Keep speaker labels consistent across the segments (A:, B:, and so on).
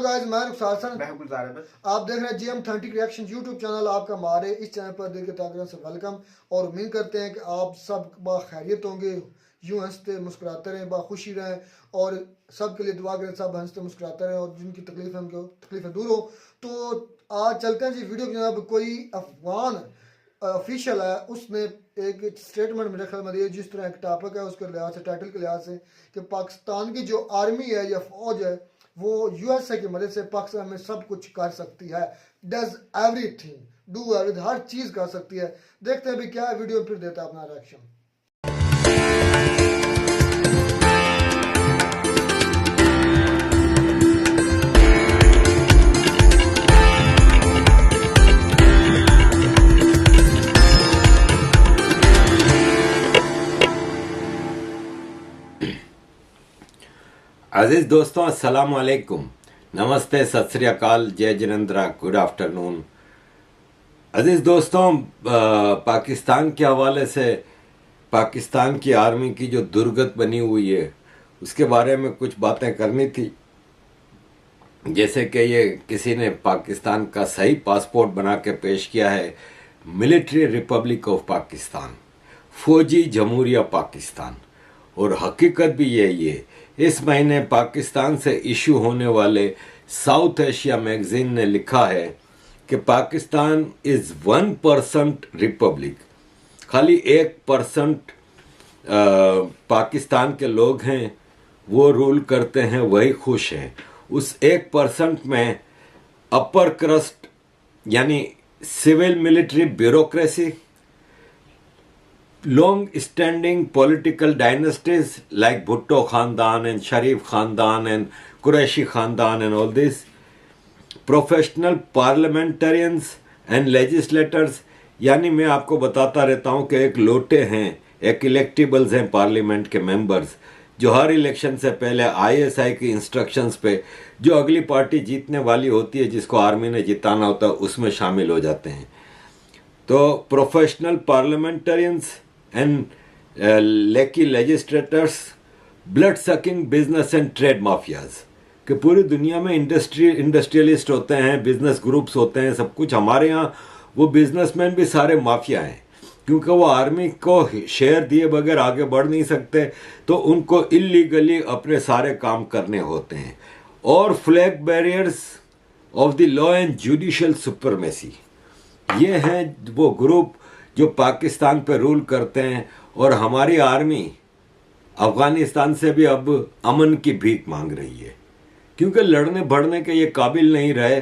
A: Guys, मैं रुखसार हसन,
B: मैं गुलजार अहमद।
A: आप देख रहे हैं GM30 रिएक्शन यूट्यूब चैनल। आपका हमारे इस चैनल पर दिल के तहे से वेलकम और उम्मीद करते हैं कि आप सब खैरियत होंगे, यूं हंसते मुस्कुराते रहें, खुशी रहें और सब के लिए दुआ करें, सब हंसते मुस्कुराते रहें और जिनकी तकलीफ है उनको तकलीफें दूर हो। तो आज चलते हैं जी वीडियो। जनाब कोई अफगान ऑफिशियल है, उसने एक स्टेटमेंट मेरे ख्याल में दिया, जिस तरह एक टॉपिक है उसके लिहाज से, टाइटल के लिहाज से, कि पाकिस्तान की जो आर्मी है या फौज है वो USA की मदद से पाकिस्तान में सब कुछ कर सकती है। डज एवरीथिंग, डू एवरीथिंग, हर चीज़ कर सकती है। देखते हैं भी क्या है वीडियो, फिर देता है अपना रिएक्शन।
C: अजीज दोस्तों, अस्सलाम वालेकुम, नमस्ते, सत श्री अकाल, जय जिनेंद्रा, गुड आफ्टरनून। अजीज दोस्तों, पाकिस्तान के हवाले से पाकिस्तान की आर्मी की जो दुर्गत बनी हुई है उसके बारे में कुछ बातें करनी थी। जैसे कि ये किसी ने पाकिस्तान का सही पासपोर्ट बना के पेश किया है, मिलिट्री रिपब्लिक ऑफ पाकिस्तान, फौजी जमहूरिया पाकिस्तान, और हकीकत भी यही है। इस महीने पाकिस्तान से इशू होने वाले साउथ एशिया मैगजीन ने लिखा है कि पाकिस्तान इज 1% रिपब्लिक, खाली 1% पाकिस्तान के लोग हैं वो रूल करते हैं, वही खुश हैं। उस 1% में अपर क्रस्ट यानी civil military bureaucracy, long standing political dynasties like Bhutto Khandan and Sharif Khandan and Qureshi Khandan and all this, professional parliamentarians and legislators, यानी मैं आपको बताता रहता हूं कि एक लोटे हैं, एक इलेक्टिबल्स हैं पार्लियामेंट के मेंबर्स, जो हर इलेक्शन से पहले ISI की इंस्ट्रक्शंस पे जो अगली पार्टी जीतने वाली होती है, जिसको आर्मी ने जिताना होता है, उसमें शामिल हो जाते हैं। तो प्रोफेशनल पार्लियामेंटेरियंस and लेकी legislators, blood sucking business and trade mafias, कि पूरी दुनिया में इंडस्ट्रियलिस्ट होते हैं, बिजनेस ग्रुप्स होते हैं, सब कुछ। हमारे यहाँ वो बिजनेसमैन भी सारे माफिया हैं, क्योंकि वो आर्मी को शेयर दिए बगैर आगे बढ़ नहीं सकते, तो उनको इलीगली अपने सारे काम करने होते हैं। और flag barriers of the law and judicial supremacy, ये हैं वो ग्रुप जो पाकिस्तान पे रूल करते हैं। और हमारी आर्मी अफगानिस्तान से भी अब अमन की भीख मांग रही है, क्योंकि लड़ने बढ़ने के ये काबिल नहीं रहे।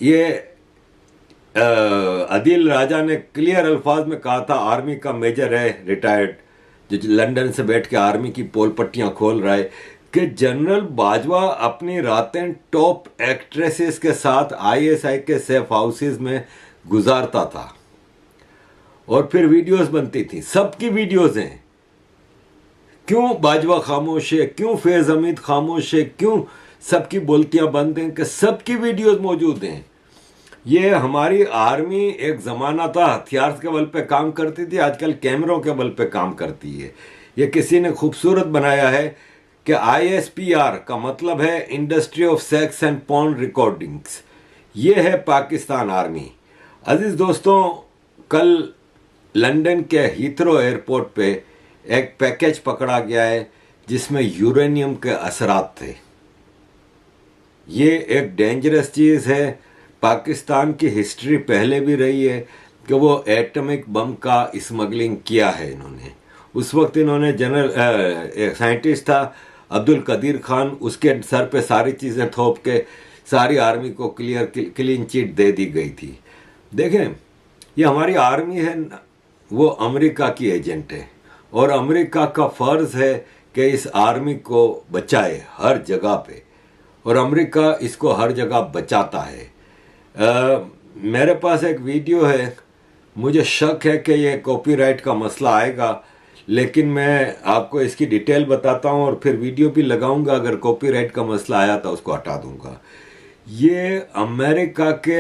C: ये आदिल राजा ने क्लियर अल्फाज में कहा था, आर्मी का मेजर है रिटायर्ड, जो लंदन से बैठ के आर्मी की पोल पट्टियां खोल रहा है, कि जनरल बाजवा अपनी रातें टॉप एक्ट्रेसेस के साथ ISI के सेफ हाउसेस में गुजारता था और फिर वीडियोस बनती थी। सबकी वीडियोस हैं। क्यों बाजवा खामोश है, क्यों फैज हमीद खामोश है, क्यों सबकी बोलतियां बंद हैं, कि सबकी वीडियोस मौजूद हैं। ये हमारी आर्मी एक ज़माना था हथियार के बल पे काम करती थी, आजकल कैमरों के बल पे काम करती है। ये किसी ने खूबसूरत बनाया है कि ISPR का मतलब है industry of sex and porn recordings. ये है पाकिस्तान आर्मी। अजीज दोस्तों, कल लंदन के हीथ्रो एयरपोर्ट पे एक पैकेज पकड़ा गया है जिसमें यूरेनियम के असरात थे। ये एक डेंजरस चीज़ है। पाकिस्तान की हिस्ट्री पहले भी रही है कि वो एटॉमिक बम का स्मगलिंग किया है इन्होंने। उस वक्त इन्होंने एक साइंटिस्ट था अब्दुल कदीर खान, उसके सर पे सारी चीज़ें थोप के सारी आर्मी को क्लीन चिट दे दी गई थी। देखें, ये हमारी आर्मी है, वो अमेरिका की एजेंट है और अमेरिका का फ़र्ज़ है कि इस आर्मी को बचाए हर जगह पे, और अमेरिका इसको हर जगह बचाता है। मेरे पास एक वीडियो है, मुझे शक है कि ये कॉपीराइट का मसला आएगा, लेकिन मैं आपको इसकी डिटेल बताता हूँ और फिर वीडियो भी लगाऊंगा। अगर कॉपीराइट का मसला आया तो उसको हटा दूंगा। ये अमेरिका के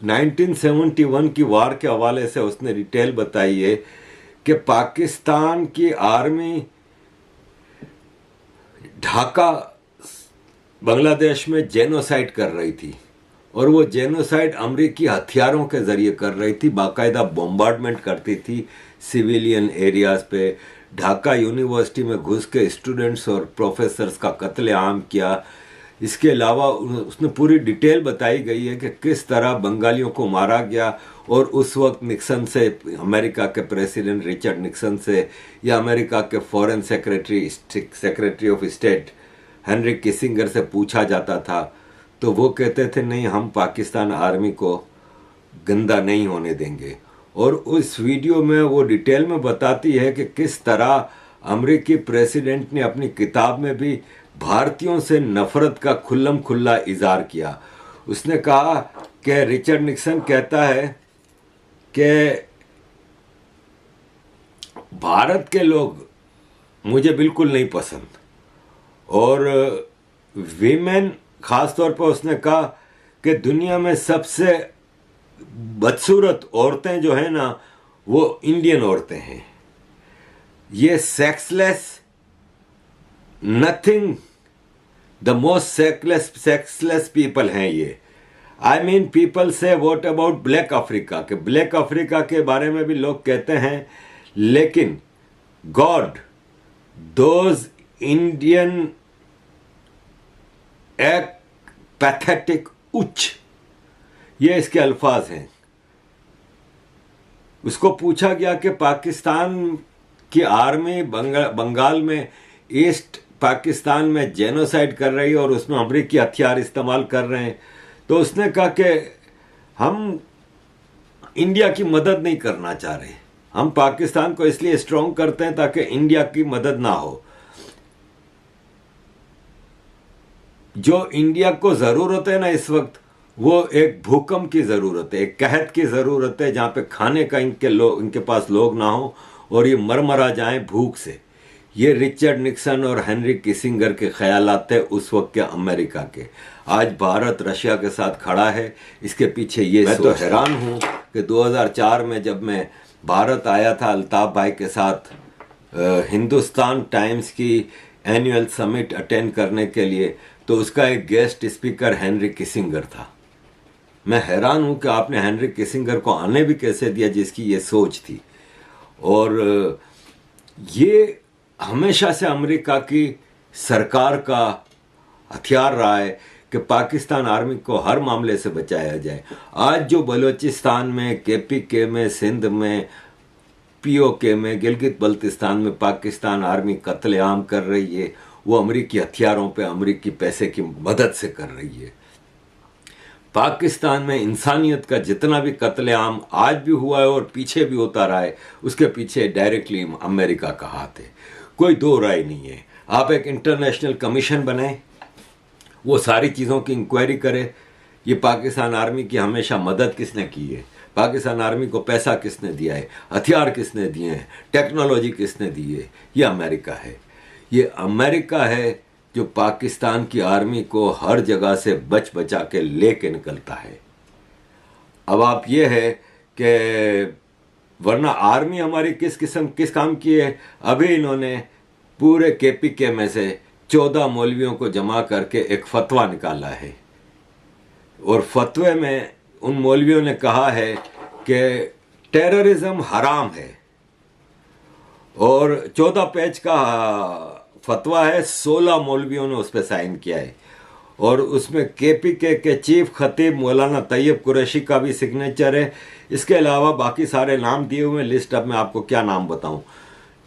C: 1971 की वार के हवाले से उसने डिटेल बताई है कि पाकिस्तान की आर्मी ढाका बांग्लादेश में जेनोसाइड कर रही थी, और वो जेनोसाइड अमेरिकी हथियारों के जरिए कर रही थी, बाकायदा बॉम्बार्डमेंट करती थी सिविलियन एरियाज पे। ढाका यूनिवर्सिटी में घुस के स्टूडेंट्स और प्रोफेसर्स का कत्लेआम किया। इसके अलावा उसने पूरी डिटेल बताई गई है कि किस तरह बंगालियों को मारा गया, और उस वक्त निक्सन से, अमेरिका के प्रेसिडेंट रिचर्ड निक्सन से, या अमेरिका के foreign secretary of state Henry Kissinger से पूछा जाता था, तो वो कहते थे नहीं, हम पाकिस्तान आर्मी को गंदा नहीं होने देंगे। और उस वीडियो में वो डिटेल में बताती है कि किस तरह अमेरिकी प्रेसिडेंट ने अपनी किताब में भी भारतीयों से नफरत का खुल्लम खुल्ला इजहार किया। उसने कहा कि रिचर्ड निक्सन कहता है कि भारत के लोग मुझे बिल्कुल नहीं पसंद, और वीमेन खास तौर पर उसने कहा कि दुनिया में सबसे बदसूरत औरतें जो है ना, वो इंडियन औरतें हैं। ये sexless, nothing, the most sexless people हैं ये। आई मीन पीपल से व्हाट अबाउट ब्लैक अफ्रीका, के ब्लैक अफ्रीका के बारे में भी लोग कहते हैं, लेकिन गॉड, दोज इंडियन एक पैथेटिक उच्च, ये इसके अल्फाज हैं। उसको पूछा गया कि पाकिस्तान की आर्मी बंगाल में, ईस्ट पाकिस्तान में जेनोसाइड कर रही है और उसमें अमेरिकी हथियार इस्तेमाल कर रहे हैं, तो उसने कहा कि हम इंडिया की मदद नहीं करना चाह रहे, हम पाकिस्तान को इसलिए स्ट्रांग करते हैं ताकि इंडिया की मदद ना हो। जो इंडिया को जरूरत है ना इस वक्त, वो एक भूकंप की जरूरत है, एक कहत की जरूरत है, जहां पे खाने का इनके पास लोग ना हो और ये मरा जाएं भूख से। ये रिचर्ड निक्सन और हेनरी किसिंगर के ख्यालात थे उस वक्त के अमेरिका के। आज भारत रशिया के साथ खड़ा है, इसके पीछे ये मैं तो हैरान हूं कि 2004 में जब मैं भारत आया था अल्ताफ भाई के साथ हिंदुस्तान टाइम्स की एनुअल समिट अटेंड करने के लिए, तो उसका एक गेस्ट स्पीकर हेनरी किसिंगर था। मैं हैरान हूं कि आपने हेनरी किसिंगर को आने भी कैसे दिया, जिसकी ये सोच थी। और ये हमेशा से अमेरिका की सरकार का हथियार रहा है कि पाकिस्तान आर्मी को हर मामले से बचाया जाए। आज जो बलूचिस्तान में, केपीके में, सिंध में, पीओके में, गिलगित बल्तिस्तान में पाकिस्तान आर्मी कत्लेआम कर रही है, वो अमेरिकी हथियारों पे, अमेरिकी पैसे की मदद से कर रही है। पाकिस्तान में इंसानियत का जितना भी कत्लेआम आज भी हुआ है और पीछे भी होता रहा है, उसके पीछे डायरेक्टली अमेरिका का हाथ है, कोई दो राय नहीं है। आप एक इंटरनेशनल कमीशन बनाएं, वो सारी चीज़ों की इंक्वायरी करे, ये पाकिस्तान आर्मी की हमेशा मदद किसने की है, पाकिस्तान आर्मी को पैसा किसने दिया है, हथियार किसने दिए हैं, टेक्नोलॉजी किसने दी है, ये अमेरिका है। ये अमेरिका है जो पाकिस्तान की आर्मी को हर जगह से बच बचा के लेके निकलता है। अब आप ये है कि वरना आर्मी हमारी किस काम की है। अभी इन्होंने पूरे केपीके में से 14 मौलवियों को जमा करके एक फतवा निकाला है, और फतवे में उन मौलवियों ने कहा है कि टेररिज्म हराम है, और 14 पेज का फतवा है, 16 मौलवियों ने उस पर साइन किया है, और उसमें केपीके के चीफ खतीब मौलाना तैयब कुरैशी का भी सिग्नेचर है। इसके अलावा बाकी सारे नाम दिए हुए, लिस्ट अब मैं आपको क्या नाम बताऊं।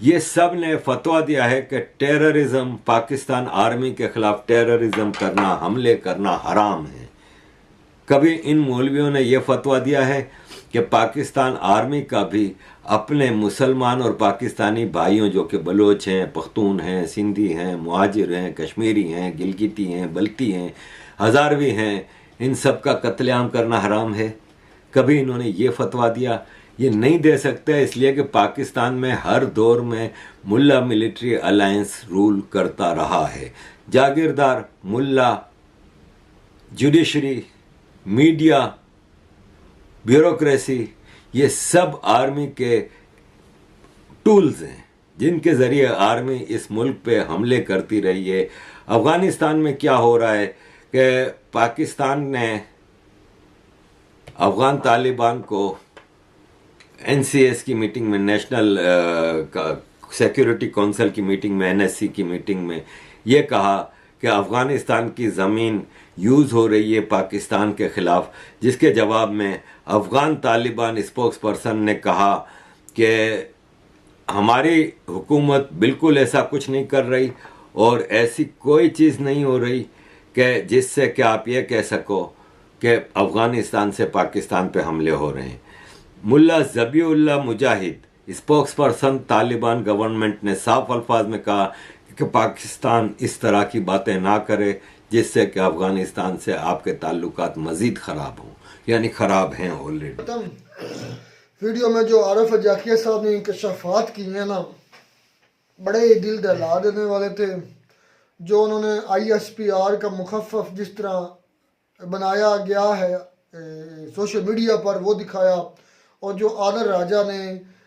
C: ये सब ने फतवा दिया है कि टेररिज्म, पाकिस्तान आर्मी के खिलाफ टेररिज्म करना, हमले करना हराम है। कभी इन मौलवियों ने यह फतवा दिया है कि पाकिस्तान आर्मी का भी अपने मुसलमान और पाकिस्तानी भाइयों, जो कि बलोच हैं, पख्तून हैं, सिंधी हैं, मुहाजिर हैं, कश्मीरी हैं, गिलगिती हैं, बल्ती हैं, हज़ारवी हैं, इन सब का कत्लेआम करना हराम है? कभी इन्होंने ये फतवा दिया? ये नहीं दे सकते, इसलिए कि पाकिस्तान में हर दौर में मुल्ला मिलिट्री अलायंस रूल करता रहा है। जागीरदार, मुल्ला, जुडिशरी, मीडिया, ब्यूरोक्रेसी, ये सब आर्मी के टूल्स हैं। जिनके ज़रिए आर्मी इस मुल्क पे हमले करती रही है। अफ़गानिस्तान में क्या हो रहा है कि पाकिस्तान ने अफ़गान तालिबान को NCS की मीटिंग में, नेशनल सिक्योरिटी काउंसिल की मीटिंग में, NSC की मीटिंग में ये कहा कि अफ़गानिस्तान की ज़मीन यूज़ हो रही है पाकिस्तान के ख़िलाफ़, जिसके जवाब में अफ़गान तालिबान स्पोक्स पर्सन ने कहा कि हमारी हुकूमत बिल्कुल ऐसा कुछ नहीं कर रही और ऐसी कोई चीज़ नहीं हो रही कि जिससे कि आप ये कह सको कि अफ़गानिस्तान से पाकिस्तान पे हमले हो रहे हैं। मुल्ला ज़बीउल्लाह मुजाहिद स्पोक्स पर्सन तालिबान गवर्नमेंट ने साफ अल्फाज में कहा कि पाकिस्तान इस तरह की बातें ना करे जिससे कि अफ़गानिस्तान से आपके ताल्लुकात मज़ीद ख़राब हों, यानी ख़राब हैं ऑलरेडी।
A: वीडियो में जो आरिफ जाकिया साहब ने इंकशाफात किए हैं ना, बड़े दिल दहला देने वाले थे। जो उन्होंने ISPR का मुखफ़फ़ जिस तरह बनाया गया है सोशल मीडिया पर वो दिखाया, और जो आदर राजा ने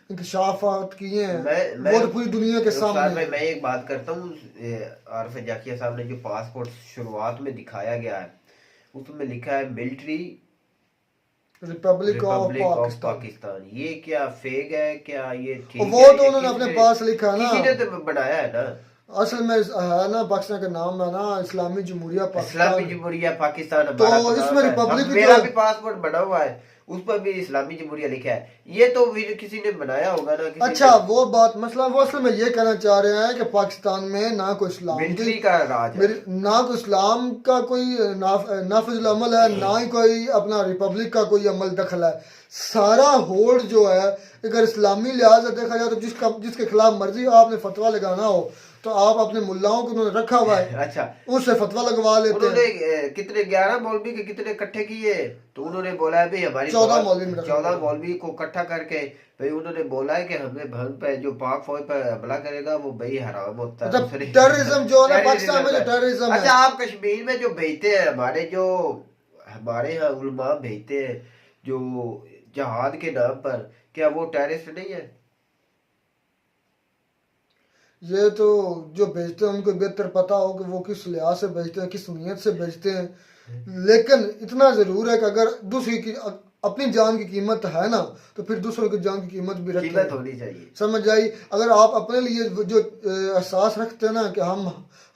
A: इंकशाफात किए हैं वो तो पूरी दुनिया के सामने।
B: मैं एक बात करता हूँ, आरिफ जाकिया साहब ने जो पासपोर्ट शुरुआत में दिखाया गया है उसमें लिखा है मिलिट्री
A: रिपब्लिक ऑफ
B: पाकिस्तान। ये क्या फेक है? क्या ये ठीक
A: वो
B: है?
A: तो उन्होंने अपने पास लिखा ना,
B: किसी ने तो बनाया है ना।
A: असल में है ना पाकिस्तान का नाम है ना इस्लामी जमहूरिया पाकिस्तान।
B: इस्लामी जमहूरिया पाकिस्तान
A: तो इसमें रिपब्लिक
B: मेरा भी पासपोर्ट बना हुआ है, उस पर भी इस्लामी जमहूरिया लिखा है। ये तो किसी ने बनाया होगा ना।
A: अच्छा वो बात मसला वो असल में ये कहना चाह रहे हैं कि पाकिस्तान में ना कोई इस्लाम
B: का राज है,
A: ना कोई इस्लाम का कोई नाफिजुल अमल है, ना ही कोई अपना रिपब्लिक का कोई अमल दखल है। सारा होल्ड जो है अगर इस्लामी लिहाज से देखा जाए तो जिसके खिलाफ मर्जी आपने फतवा लगाना हो तो आप अपने मुल्लाओं को उन्होंने रखा हुआ है,
B: अच्छा
A: उससे फतवा लगवा लेते हैं।
B: उन्होंने कितने 11 मौलवी के कितने इकट्ठे किए, तो उन्होंने बोला है भाई हमारी 14 मौलवी को इकट्ठा करके भाई उन्होंने बोला है कि हमें भंग पे जो पाक फौज पर हमला करेगा वो भाई हराम होता है।
A: टेररिज्म जो है पाकिस्तान में जो टेररिज्म है।
B: अच्छा आप कश्मीर में जो भेजते हैं हमारे यहाँ उलमा भेजते हैं जो जहाद के नाम पर, क्या वो टेररिस्ट नहीं है?
A: ये तो जो भेजते हैं उनको बेहतर पता हो कि वो किस लिहाज से भेजते हैं, किस नीयत से भेजते हैं। लेकिन इतना ज़रूर है कि अगर दूसरी की अपनी जान की कीमत है ना तो फिर दूसरों की जान की कीमत भी
B: कीमत होनी चाहिए,
A: समझ आई। अगर आप अपने लिए जो एहसास रखते हैं ना कि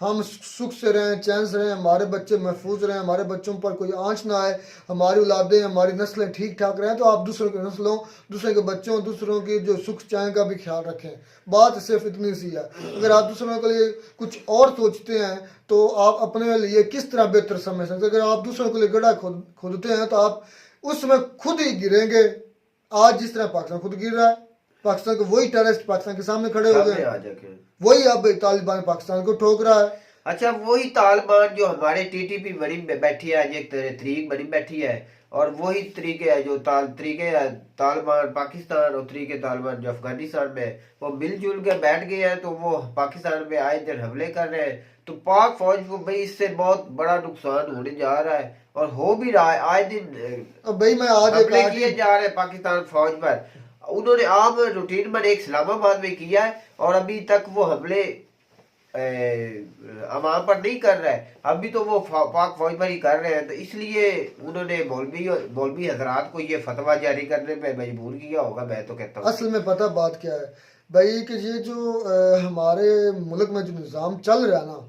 A: हम सुख से रहें, चैन से रहें, हमारे बच्चे महफूज रहें, हमारे बच्चों पर कोई आंच ना आए, हमारी औलादें हमारी नस्लें ठीक ठाक रहें, तो आप दूसरों की नस्लों, दूसरे के बच्चों, दूसरों की जो सुख चैन का भी ख्याल रखें। बात सिर्फ इतनी सी है। अगर आप दूसरों के लिए कुछ और सोचते हैं तो आप अपने लिए किस तरह बेहतर समझ सकते। अगर आप दूसरों के लिए गड्ढा खोदते हैं तो आप उसमें खुद ही गिरेंगे। आज जिस तरह पाकिस्तान खुद गिर रहा है, पाकिस्तान को वही टेररिस्ट पाकिस्तान के सामने खड़े हो गए, वही अब तालिबान पाकिस्तान को ठोक रहा है।
B: अच्छा वही तालिबान जो हमारे TTP बनी बैठी है, एक तरीक बनी बैठी है, और वही तरीके है जो तालिबान पाकिस्तान और तरीके तालिबान जो अफगानिस्तान में, वो मिलजुल के बैठ गए हैं। तो वो पाकिस्तान में आए दिन हमले कर रहे हैं, तो पाक फौज को भाई इससे बहुत बड़ा नुकसान होने जा रहा है और हो भी रहा है। आए दिन
A: भाई मैं आज
B: हमले किए जा रहे हैं पाकिस्तान फौज पर। उन्होंने आम रूटीन में एक इस्लामाबाद में किया है और अभी तक वो हमले अवाम पर नहीं कर रहा है, अभी तो वो पाक फौज पर ही कर रहे हैं। तो इसलिए उन्होंने मौलवी हजरात को ये फतवा जारी करने में मजबूर किया होगा, मैं तो कहता हूँ।
A: असल में पता बात क्या है भाई कि ये जो हमारे मुल्क में जो निज़ाम चल रहा है ना,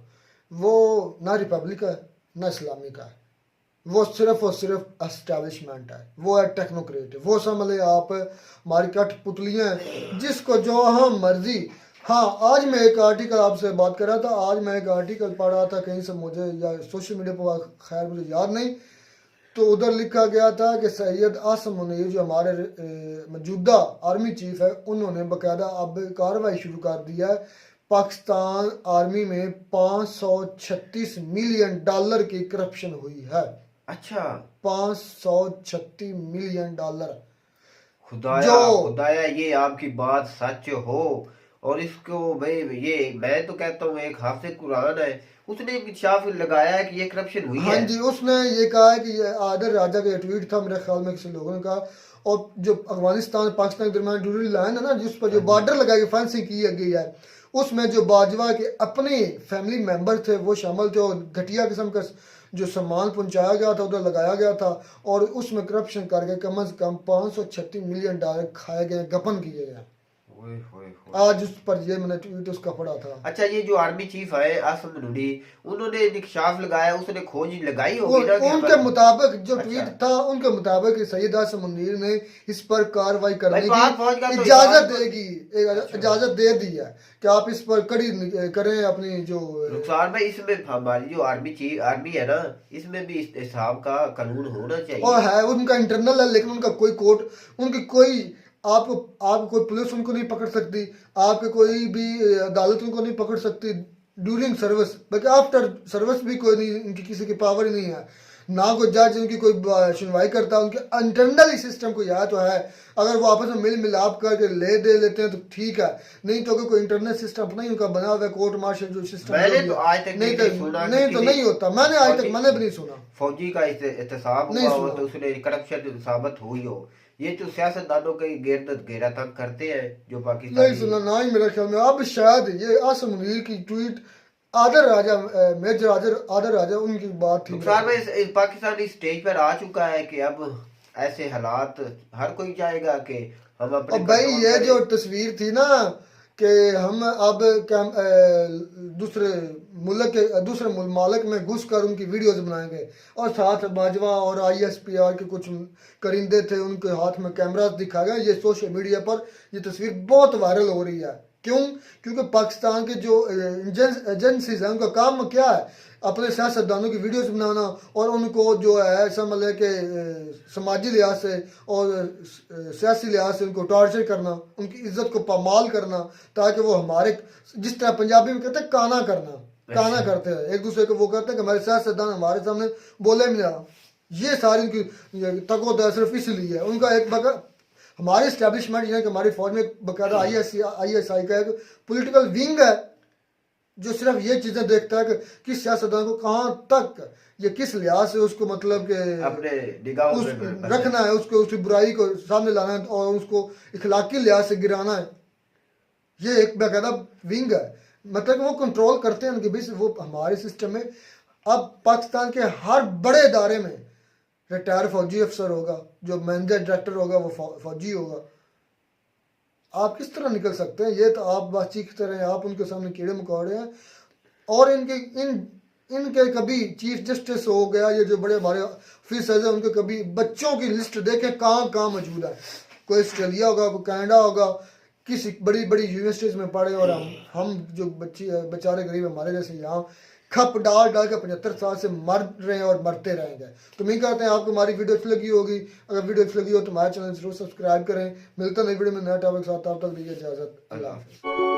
A: वो ना रिपब्लिक है ना इस्लामिक है, वो सिर्फ और सिर्फ एस्टेब्लिशमेंट है, वो है टेक्नोक्रेट है। वो समझ ले आप हमारी कठपुतलियाँ हैं जिसको जो हम मर्जी। हाँ आज मैं एक आर्टिकल आपसे बात कर रहा था, आज मैं एक आर्टिकल पढ़ रहा था कहीं से, मुझे या सोशल मीडिया पर, खैर मुझे याद नहीं, तो उधर लिखा गया था कि सैयद आसम मुनीर जो हमारे मौजूदा आर्मी चीफ है, उन्होंने बाकायदा अब कार्रवाई शुरू कर दिया है। पाकिस्तान आर्मी में 536 मिलियन डॉलर की करप्शन हुई है।
B: अच्छा
A: 536 मिलियन डॉलर।
B: खुदाया ये आपकी बात सच हो, और इसको भाई ये मैं तो कहता हूँ एक हाफिज कुरान है, उसने इंकशाफ लगाया है कि ये करप्शन हुई है।
A: हाँ जी, उसने ये कहा है कि ये आदर राजा का ट्वीट था, मेरे ख्याल में किसी लोगों ने कहा, और जो अफगानिस्तान पाकिस्तान के दरमियान ड्यूरी लाइन है ना, जिस पर जो बॉर्डर लगा के फेंसिंग की गई है, उसमें जो बाजवा के अपने फैमिली मेंबर थे वो शामिल थे, और घटिया किस्म का जो सामान पहुंचाया गया था उधर लगाया गया था, और उसमें करप्शन करके कम से कम $536 मिलियन खाए गए, गपन किए गए।
B: ओए होए होए।
A: आज उस पर ये मैंने ट्वीट उसका पढ़ा था।
B: अच्छा, ये जो आर्मी चीफ है आसिम मुनीरी, उन्होंने इंकशाफ लगाया, उसने खोज लगाई होगी ना कि
A: उनके मुताबिक जो
B: अच्छा।
A: ट्वीट था, उनके मुताबिक सैयद आसिम मुनीर ने इस पर कार्रवाई करने
B: भाई, पाक फौज का
A: की
B: तो
A: इजाजत
B: इजाजत-
A: देगी, इजाजत दे दी है कि आप इस पर कड़ी करें अपनी जो
B: नुकसान भाई, इसमें हमारी जो आर्मी है ना, इसमें भी इस हिसाब का कानून होना चाहिए।
A: और है उनका इंटरनल है, लेकिन उनका कोई कोर्ट, उनकी कोई आपको कोई पुलिस उनको नहीं पकड़ सकती, आपके कोई भी अदालत उनको नहीं पकड़ सकती ड्यूरिंग सर्विस, बल्कि आफ्टर सर्विस भी कोई नहीं, इनकी किसी की पावर ही नहीं है, ना कोई जज उनकी कोई सुनवाई करता। उनके इंटरनल सिस्टम को या तो है, अगर वो आपस में मिल मिलाप करके ले लेते हैं तो ठीक है, नहीं तो कोई इंटरनल सिस्टम अपना ही उनका बना हुआ है, कोर्ट मार्शल जो सिस्टम
B: मैंने तो आज तक
A: नहीं
B: सुना
A: नहीं
B: कि
A: तो नहीं होता, मैंने आज तक मैंने भी नहीं सुना
B: फौजी का एहतसाब
A: नहीं
B: हुआ हो
A: सुना।
B: तो उसने करप्शन साबित हुई हो। ये तो सियासतदानों के घेरा तंग करते हैं जो
A: नहीं
B: पाकिस्तानी।
A: सुना ना ही मेरे ख्याल में। अब शायद ये आसिम मुनीर की ट्वीट आदर राजा मेजर आदर राजा उनकी बात थी।
B: नुकसान में पाकिस्तानी स्टेज पर आ चुका है कि अब ऐसे हालात हर कोई चाहेगा कि हम अपने
A: अब भाई
B: कंट्रोल
A: ये
B: करें।
A: जो तस्वीर थी ना कि हम अब दूसरे मुल्क के दूसरे ममालिक में घुस कर उनकी वीडियोज बनाएंगे, और साथ बाजवा और ISPR के कुछ करिंदे थे, उनके हाथ में कैमरास दिखा गया। ये सोशल मीडिया पर ये तस्वीर बहुत वायरल हो रही है। क्यों? क्योंकि पाकिस्तान के जो एजेंसीज हैं उनका काम क्या है? अपने सियासतदानों की वीडियोस बनाना और उनको जो है समझ लें कि समाजी लिहाज से और सियासी लिहाज से उनको टॉर्चर करना, उनकी इज्जत को पामाल करना, ताकि वो हमारे, जिस तरह पंजाबी में कहते हैं काना करना, काना करते हैं एक दूसरे को। वो कहते हैं कि हमारे सियासतदान हमारे सामने बोले भी ना। ये सारी उनकी तकोदा सिर्फ इसलिए है। उनका एक हमारी इस्टेब्लिशमेंट यानी कि हमारी फौज में बाकायदा ISI का एक पॉलिटिकल विंग है जो सिर्फ ये चीजें देखता है कि किस सियासतदान को कहाँ तक ये किस लिहाज से उसको मतलब के
B: अपने निगाहों में
A: रखना है, उसको उसकी बुराई को सामने लाना है और उसको इखलाकी लिहाज से गिराना है। ये एक बाकायदा विंग है, मतलब वो कंट्रोल करते हैं उनके बीच। वो हमारे सिस्टम में अब पाकिस्तान के हर बड़े इदारे में रिटायर फौजी अफसर होगा, जो मैनेजर डायरेक्टर होगा वो फौजी होगा। आप किस तरह निकल सकते हैं? ये तो आप बस चीखते रहे, आप उनके सामने कीड़े मकोड़े हैं। और इनके कभी चीफ जस्टिस हो गया, ये जो बड़े हमारे ऑफिसर्स हैं, उनके कभी बच्चों की लिस्ट देखे कहाँ मौजूद है। कोई ऑस्ट्रेलिया होगा, कोई कनाडा होगा, किसी बड़ी बड़ी यूनिवर्सिटीज़ में पढ़े, और हम जो बेचारे गरीब हमारे जैसे यहाँ खप डाल के 75 साल से मर रहे हैं और मरते रहेंगे। तो उम्मीद करते हैं आपको हमारी वीडियो अच्छी लगी होगी। अगर वीडियो अच्छी लगी हो तो हमारे चैनल जरूर सब्सक्राइब करें। मिलता है नई वीडियो में नया टॉपिक साथ, तब तक दीजिए इजाजत। अल्लाह हाफिज़।